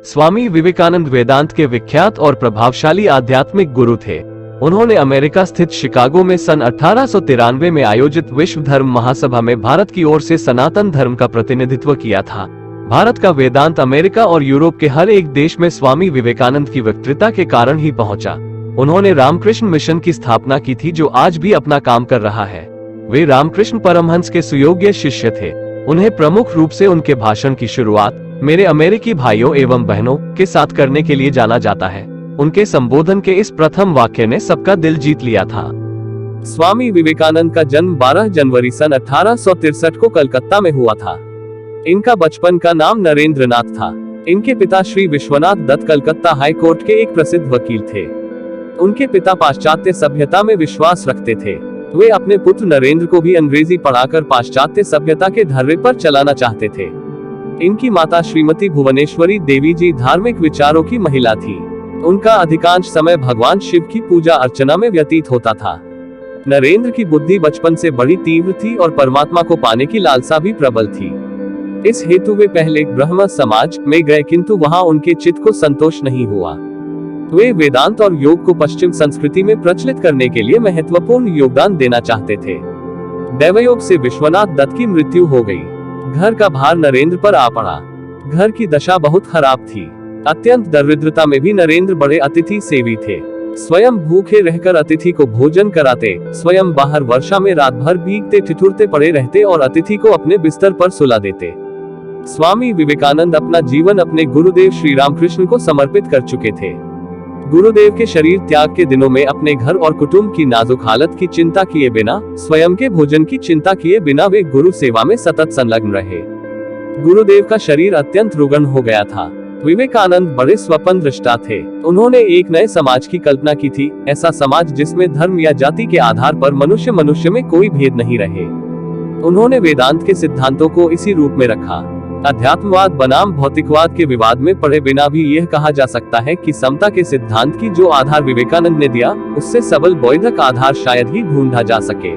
स्वामी विवेकानंद वेदांत के विख्यात और प्रभावशाली आध्यात्मिक गुरु थे। उन्होंने अमेरिका स्थित शिकागो में सन 1893 में आयोजित विश्व धर्म महासभा में भारत की ओर से सनातन धर्म का प्रतिनिधित्व किया था। भारत का वेदांत अमेरिका और यूरोप के हर एक देश में स्वामी विवेकानंद की वक्तृता के कारण ही पहुंचा। उन्होंने रामकृष्ण मिशन की स्थापना की थी, जो आज भी अपना काम कर रहा है। वे रामकृष्ण परमहंस के सुयोग्य शिष्य थे। उन्हें प्रमुख रूप से उनके भाषण की शुरुआत मेरे अमेरिकी भाइयों एवं बहनों के साथ करने के लिए जाना जाता है। उनके संबोधन के इस प्रथम वाक्य ने सबका दिल जीत लिया था। स्वामी विवेकानंद का जन्म 12 जनवरी सन 1863 को कलकत्ता में हुआ था। इनका बचपन का नाम नरेंद्र नाथ था। इनके पिता श्री विश्वनाथ दत्त कलकत्ता हाई कोर्ट के एक प्रसिद्ध वकील थे। उनके पिता पाश्चात्य सभ्यता में विश्वास रखते थे। वे अपने पुत्र नरेंद्र को भी अंग्रेजी पढ़ाकर पाश्चात्य सभ्यता के धर्रे पर चलाना चाहते थे। इनकी माता श्रीमती भुवनेश्वरी देवी जी धार्मिक विचारों की महिला थी। उनका अधिकांश समय भगवान शिव की पूजा अर्चना में व्यतीत होता था। नरेंद्र की बुद्धि बचपन से बड़ी तीव्र थी और परमात्मा को पाने की लालसा भी प्रबल थी। इस हेतु वे पहले ब्रह्म समाज में गए, किंतु वहां उनके चित्त को संतोष नहीं हुआ। वे वेदांत और योग को पश्चिम संस्कृति में प्रचलित करने के लिए महत्वपूर्ण योगदान देना चाहते थे। दैवयोग से विश्वनाथ दत्त की मृत्यु हो गई। घर का भार नरेंद्र पर आ पड़ा। घर की दशा बहुत खराब थी। अत्यंत दरिद्रता में भी नरेंद्र बड़े अतिथि सेवी थे। स्वयं भूखे रहकर अतिथि को भोजन कराते, स्वयं बाहर वर्षा में रात भर भीगते ठिठुरते पड़े रहते और अतिथि को अपने बिस्तर पर सुला देते। स्वामी विवेकानंद अपना जीवन अपने गुरुदेव श्री रामकृष्ण को समर्पित कर चुके थे। गुरुदेव के शरीर त्याग के दिनों में अपने घर और कुटुंब की नाजुक हालत की चिंता किए बिना, स्वयं के भोजन की चिंता किए बिना वे गुरु सेवा में सतत संलग्न रहे। गुरुदेव का शरीर अत्यंत रुग्ण हो गया था। विवेकानंद बड़े स्वप्न दृष्टा थे। उन्होंने एक नए समाज की कल्पना की थी, ऐसा समाज जिसमें धर्म या जाति के आधार पर मनुष्य में कोई भेद नहीं रहे। उन्होंने वेदांत के सिद्धांतों को इसी रूप में रखा। अध्यात्मवाद बनाम भौतिकवाद के विवाद में पड़े बिना भी यह कहा जा सकता है कि समता के सिद्धांत की जो आधार विवेकानंद ने दिया, उससे सबल बौद्धिक आधार शायद ही ढूंढा जा सके।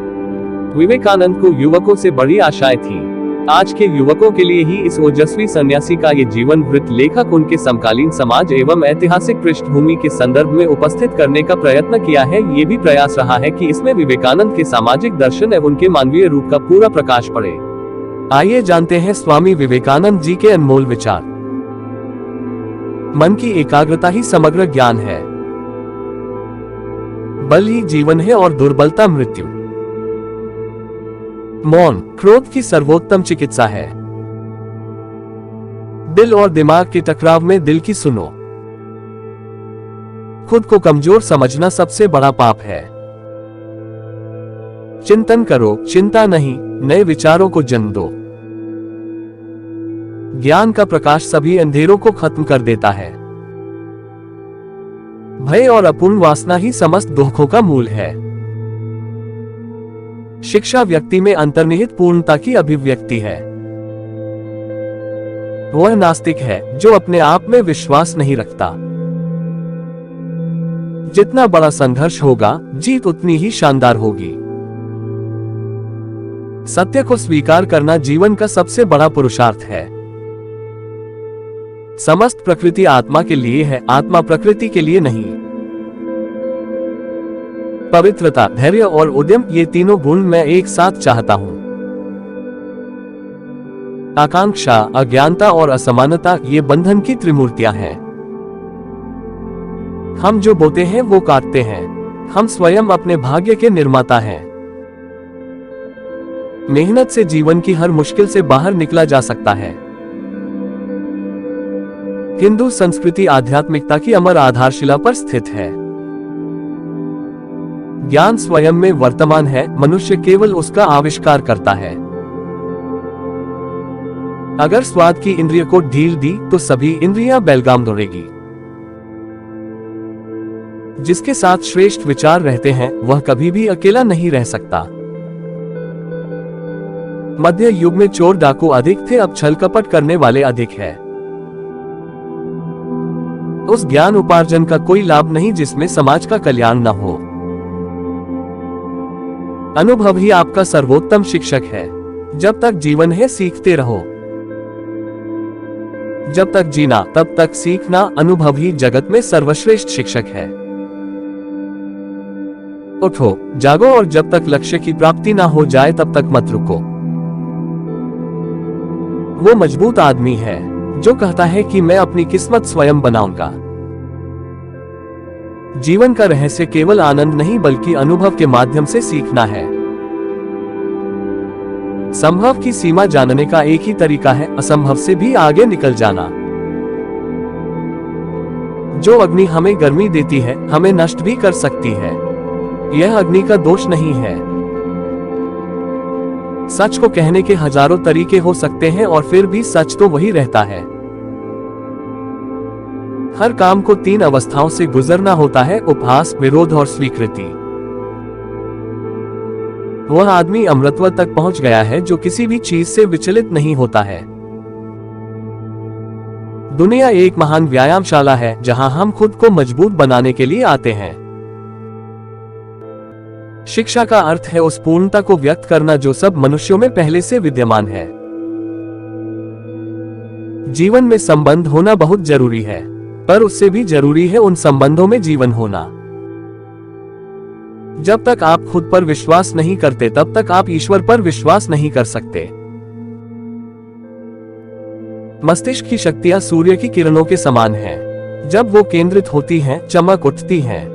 विवेकानंद को युवकों से बड़ी आशाएं थी। आज के युवकों के लिए ही इस ओजस्वी सन्यासी का ये जीवन वृत्त लेखक उनके समकालीन समाज एवं ऐतिहासिक पृष्ठभूमि के संदर्भ में उपस्थित करने का प्रयत्न किया है। ये भी प्रयास रहा है कि इसमें विवेकानंद के सामाजिक दर्शन एवं उनके मानवीय रूप का पूरा प्रकाश पड़े। आइए जानते हैं स्वामी विवेकानंद जी के अनमोल विचार। मन की एकाग्रता ही समग्र ज्ञान है। बल ही जीवन है और दुर्बलता मृत्यु। मौन क्रोध की सर्वोत्तम चिकित्सा है। दिल और दिमाग के टकराव में दिल की सुनो। खुद को कमजोर समझना सबसे बड़ा पाप है। चिंतन करो, चिंता नहीं, नए विचारों को जन्म दो। ज्ञान का प्रकाश सभी अंधेरों को खत्म कर देता है। भय और अपूर्ण वासना ही समस्त दुखों का मूल है। शिक्षा व्यक्ति में अंतर्निहित पूर्णता की अभिव्यक्ति है। वह नास्तिक है जो अपने आप में विश्वास नहीं रखता। जितना बड़ा संघर्ष होगा, जीत उतनी ही शानदार होगी। सत्य को स्वीकार करना जीवन का सबसे बड़ा पुरुषार्थ है। समस्त प्रकृति आत्मा के लिए है, आत्मा प्रकृति के लिए नहीं। पवित्रता, धैर्य और उद्यम, ये तीनों गुण मैं एक साथ चाहता हूं। आकांक्षा, अज्ञानता और असमानता, ये बंधन की त्रिमूर्तियां हैं। हम जो बोते हैं वो काटते हैं। हम स्वयं अपने भाग्य के निर्माता हैं। मेहनत से जीवन की हर मुश्किल से बाहर निकला जा सकता है। हिंदू संस्कृति आध्यात्मिकता की अमर आधारशिला पर स्थित है। ज्ञान स्वयं में वर्तमान है, मनुष्य केवल उसका आविष्कार करता है। अगर स्वाद की इंद्रिय को ढील दी तो सभी इंद्रियां बेलगाम दौड़ेगी। जिसके साथ श्रेष्ठ विचार रहते हैं वह कभी भी अकेला नहीं रह सकता। मध्य युग में चोर डाकू अधिक थे, अब छल कपट करने वाले अधिक है। उस ज्ञान उपार्जन का कोई लाभ नहीं जिसमें समाज का कल्याण न हो। अनुभव ही आपका सर्वोत्तम शिक्षक है। जब तक जीवन है सीखते रहो। जब तक जीना तब तक सीखना, अनुभव ही जगत में सर्वश्रेष्ठ शिक्षक है। उठो, जागो और जब तक लक्ष्य की प्राप्ति ना हो जाए तब तक मत रुको। वो मजबूत आदमी है जो कहता है कि मैं अपनी किस्मत स्वयं बनाऊंगा। जीवन का रहस्य केवल आनंद नहीं बल्कि अनुभव के माध्यम से सीखना है। संभव की सीमा जानने का एक ही तरीका है, असंभव से भी आगे निकल जाना। जो अग्नि हमें गर्मी देती है, हमें नष्ट भी कर सकती है। यह अग्नि का दोष नहीं है। सच को कहने के हजारों तरीके हो सकते हैं और फिर भी सच तो वही रहता है। हर काम को 3 अवस्थाओं से गुजरना होता है, उपहास, विरोध और स्वीकृति। वह आदमी अमृतत्व तक पहुंच गया है जो किसी भी चीज से विचलित नहीं होता है। दुनिया एक महान व्यायामशाला है जहां हम खुद को मजबूत बनाने के लिए आते हैं। शिक्षा का अर्थ है उस पूर्णता को व्यक्त करना जो सब मनुष्यों में पहले से विद्यमान है। जीवन में संबंध होना बहुत जरूरी है, पर उससे भी जरूरी है उन संबंधों में जीवन होना। जब तक आप खुद पर विश्वास नहीं करते तब तक आप ईश्वर पर विश्वास नहीं कर सकते। मस्तिष्क की शक्तियां सूर्य की किरणों के समान हैं। जब वो केंद्रित होती हैं, चमक उठती है।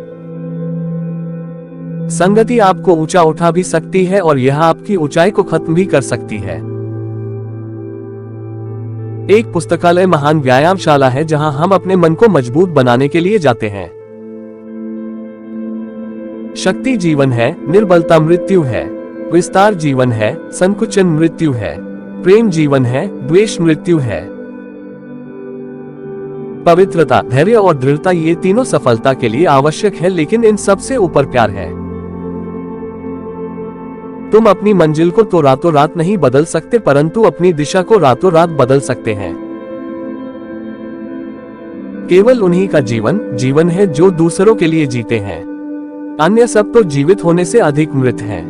संगति आपको ऊंचा उठा भी सकती है और यह आपकी ऊंचाई को खत्म भी कर सकती है। एक पुस्तकालय महान व्यायामशाला है जहां हम अपने मन को मजबूत बनाने के लिए जाते हैं। शक्ति जीवन है, निर्बलता मृत्यु है। विस्तार जीवन है, संकुचन मृत्यु है। प्रेम जीवन है, द्वेष मृत्यु है। पवित्रता, धैर्य और दृढ़ता ये तीनों सफलता के लिए आवश्यक है, लेकिन इन सबसे ऊपर प्यार है। तुम अपनी मंजिल को तो रातों रात नहीं बदल सकते, परंतु अपनी दिशा को रातों रात बदल सकते हैं। केवल उन्हीं का जीवन है जो दूसरों के लिए जीते हैं। अन्य सब तो जीवित होने से अधिक मृत हैं।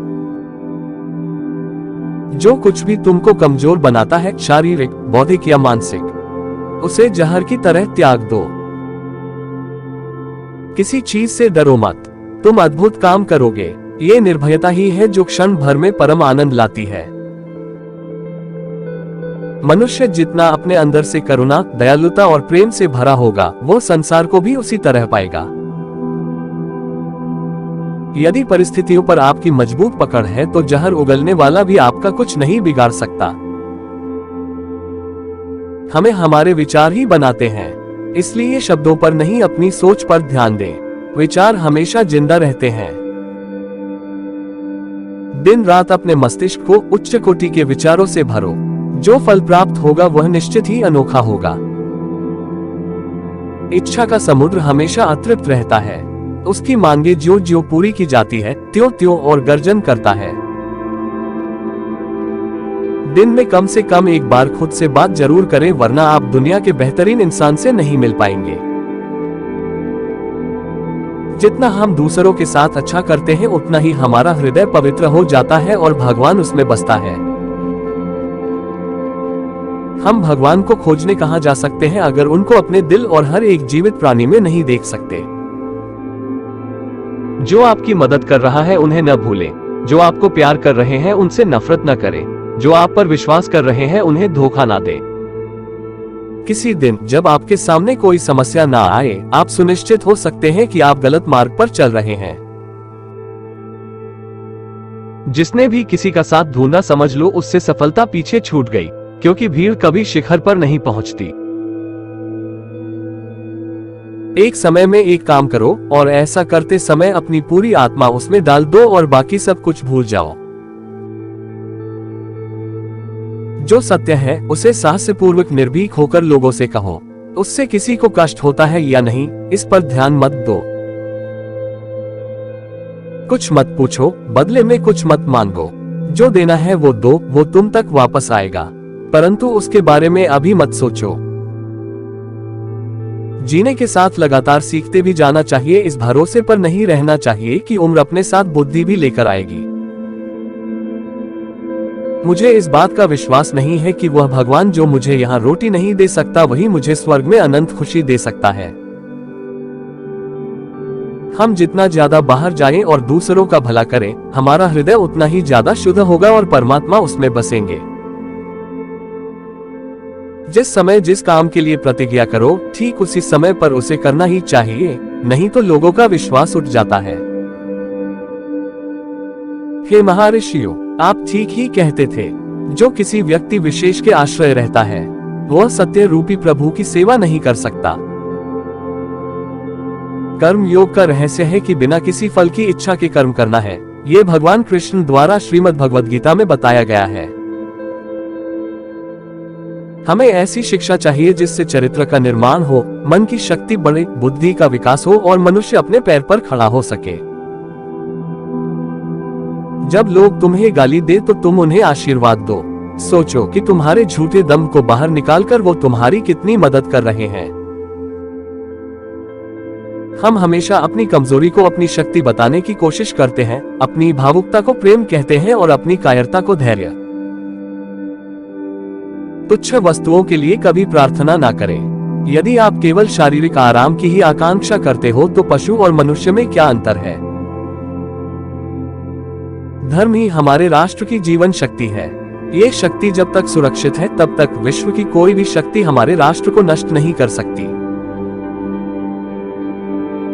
जो कुछ भी तुमको कमजोर बनाता है, शारीरिक, बौद्धिक या मानसिक, उसे जहर की तरह त्याग दो। किसी चीज से डरो मत, तुम अद्भुत काम करोगे। ये निर्भयता ही है जो क्षण भर में परम आनंद लाती है। मनुष्य जितना अपने अंदर से करुणा, दयालुता और प्रेम से भरा होगा, वो संसार को भी उसी तरह पाएगा। यदि परिस्थितियों पर आपकी मजबूत पकड़ है तो जहर उगलने वाला भी आपका कुछ नहीं बिगाड़ सकता। हमें हमारे विचार ही बनाते हैं, इसलिए शब्दों पर नहीं अपनी सोच पर ध्यान दें। विचार हमेशा जिंदा रहते हैं। दिन रात अपने मस्तिष्क को उच्च कोटि के विचारों से भरो। जो फल प्राप्त होगा वह निश्चित ही अनोखा होगा। इच्छा का समुद्र हमेशा अतृप्त रहता है। उसकी मांगे ज्यों ज्यों पूरी की जाती है, त्यों त्यों और गर्जन करता है। दिन में कम से कम एक बार खुद से बात जरूर करें, वरना आप दुनिया के बेहतरीन इंसान से नहीं मिल पाएंगे। जितना हम दूसरों के साथ अच्छा करते हैं उतना ही हमारा हृदय पवित्र हो जाता है और भगवान उसमें बसता है। हम भगवान को खोजने कहां जा सकते हैं अगर उनको अपने दिल और हर एक जीवित प्राणी में नहीं देख सकते। जो आपकी मदद कर रहा है उन्हें न भूलें। जो आपको प्यार कर रहे हैं उनसे नफरत न करें। जो आप पर विश्वास कर रहे हैं उन्हें धोखा ना दें। किसी दिन जब आपके सामने कोई समस्या ना आए, आप सुनिश्चित हो सकते हैं कि आप गलत मार्ग पर चल रहे हैं। जिसने भी किसी का साथ ढूंढा, समझ लो उससे सफलता पीछे छूट गई, क्योंकि भीड़ कभी शिखर पर नहीं पहुंचती। एक समय में एक काम करो और ऐसा करते समय अपनी पूरी आत्मा उसमें डाल दो और बाकी सब कुछ भूल जाओ। जो सत्य है उसे साहसपूर्वक निर्भीक होकर लोगों से कहो। उससे किसी को कष्ट होता है या नहीं, इस पर ध्यान मत दो। कुछ मत पूछो, बदले में कुछ मत मांगो। जो देना है वो दो, वो तुम तक वापस आएगा, परंतु उसके बारे में अभी मत सोचो। जीने के साथ लगातार सीखते भी जाना चाहिए। इस भरोसे पर नहीं रहना चाहिए कि उम्र अपने साथ बुद्धि भी लेकर आएगी। मुझे इस बात का विश्वास नहीं है कि वह भगवान जो मुझे यहाँ रोटी नहीं दे सकता वही मुझे स्वर्ग में अनंत खुशी दे सकता है। हम जितना ज्यादा बाहर जाएं और दूसरों का भला करें, हमारा हृदय उतना ही ज्यादा शुद्ध होगा और परमात्मा उसमें बसेंगे। जिस समय जिस काम के लिए प्रतिज्ञा करो, ठीक उसी समय पर उसे करना ही चाहिए, नहीं तो लोगों का विश्वास उठ जाता है। हे महर्षियों, आप ठीक ही कहते थे। जो किसी व्यक्ति विशेष के आश्रय रहता है, वह सत्य रूपी प्रभु की सेवा नहीं कर सकता। कर्म योग का रहस्य है कि बिना किसी फल की इच्छा के कर्म करना है। ये भगवान कृष्ण द्वारा श्रीमद् भगवद गीता में बताया गया है। हमें ऐसी शिक्षा चाहिए जिससे चरित्र का निर्माण हो, मन की शक्ति बढ़े, बुद्धि का विकास हो और मनुष्य अपने पैर पर खड़ा हो सके। जब लोग तुम्हें गाली दे तो तुम उन्हें आशीर्वाद दो। सोचो कि तुम्हारे झूठे दम को बाहर निकालकर वो तुम्हारी कितनी मदद कर रहे हैं। हम हमेशा अपनी कमजोरी को अपनी शक्ति बताने की कोशिश करते हैं, अपनी भावुकता को प्रेम कहते हैं और अपनी कायरता को धैर्य। तुच्छ वस्तुओं के लिए कभी प्रार्थना ना करें। यदि आप केवल शारीरिक आराम की ही आकांक्षा करते हो तो पशु और मनुष्य में क्या अंतर है। धर्म ही हमारे राष्ट्र की जीवन शक्ति है। ये शक्ति जब तक सुरक्षित है तब तक विश्व की कोई भी शक्ति हमारे राष्ट्र को नष्ट नहीं कर सकती।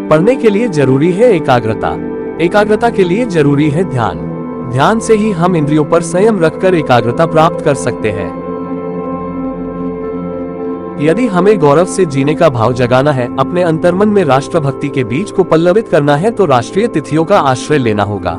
पढ़ने के लिए जरूरी है एकाग्रता, एकाग्रता के लिए जरूरी है ध्यान, ध्यान से ही हम इंद्रियों पर संयम रखकर एकाग्रता प्राप्त कर सकते हैं। यदि हमें गौरव से जीने का भाव जगाना है, अपने अंतर्मन में राष्ट्रभक्ति के बीज को पल्लवित करना है तो राष्ट्रीय तिथियों का आश्रय लेना होगा।